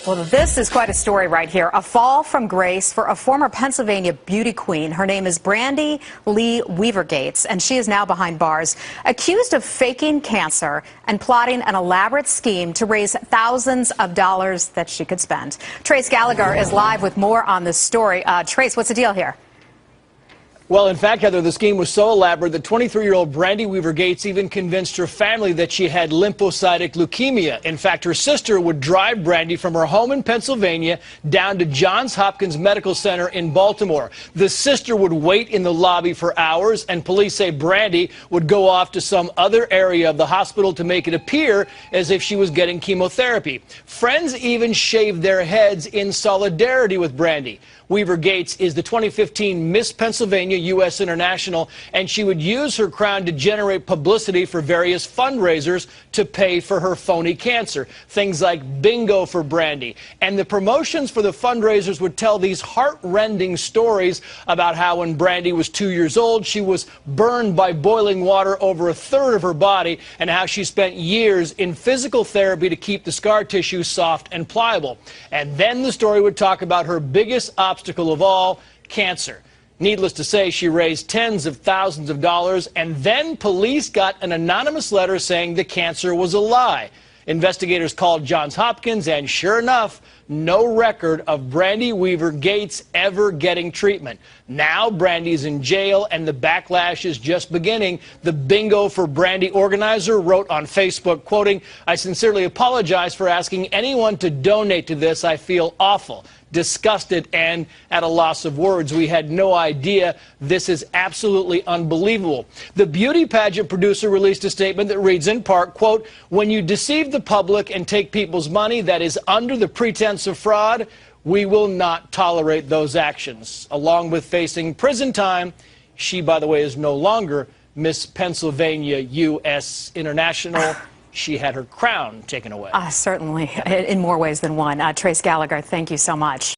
Well, this is quite a story right here. A fall from grace for a former Pennsylvania beauty queen. Her name is Brandy Lee Weaver Gates, and she is now behind bars, accused of faking cancer and plotting an elaborate scheme to raise thousands of dollars that she could spend. Trace Gallagher is live with more on this story. Trace, what's the deal here? Well, in fact, Heather, the scheme was so elaborate that 23-year-old Brandy Weaver Gates even convinced her family that she had lymphocytic leukemia. In fact, her sister would drive Brandy from her home in Pennsylvania down to Johns Hopkins Medical Center in Baltimore. The sister would wait in the lobby for hours, and police say Brandy would go off to some other area of the hospital to make it appear as if she was getting chemotherapy. Friends even shaved their heads in solidarity with Brandy. Weaver Gates is the 2015 Miss Pennsylvania U.S. International, and she would use her crown to generate publicity for various fundraisers to pay for her phony cancer. Things like bingo for Brandy. And the promotions for the fundraisers would tell these heart-rending stories about how when Brandy was 2 years old, she was burned by boiling water over a third of her body, and how she spent years in physical therapy to keep the scar tissue soft and pliable. And then the story would talk about her biggest obstacle of all, cancer. Needless to say, she raised tens of thousands of dollars, and then police got an anonymous letter saying the cancer was a lie. Investigators called Johns Hopkins, and sure enough, no record of Brandy Weaver Gates ever getting treatment. Now Brandy's in jail, and the backlash is just beginning. The Bingo for Brandy organizer wrote on Facebook, quoting, "I sincerely apologize for asking anyone to donate to this. I feel awful, disgusted, and at a loss of words. We had no idea. This is absolutely unbelievable." The beauty pageant producer released a statement that reads in part, quote, "When you deceive the public and take people's money that is under the pretense of fraud, we will not tolerate those actions." Along with facing prison time, she, by the way, is no longer Miss Pennsylvania U.S. International. She had her crown taken away. Certainly, in more ways than one. Trace Gallagher, thank you so much.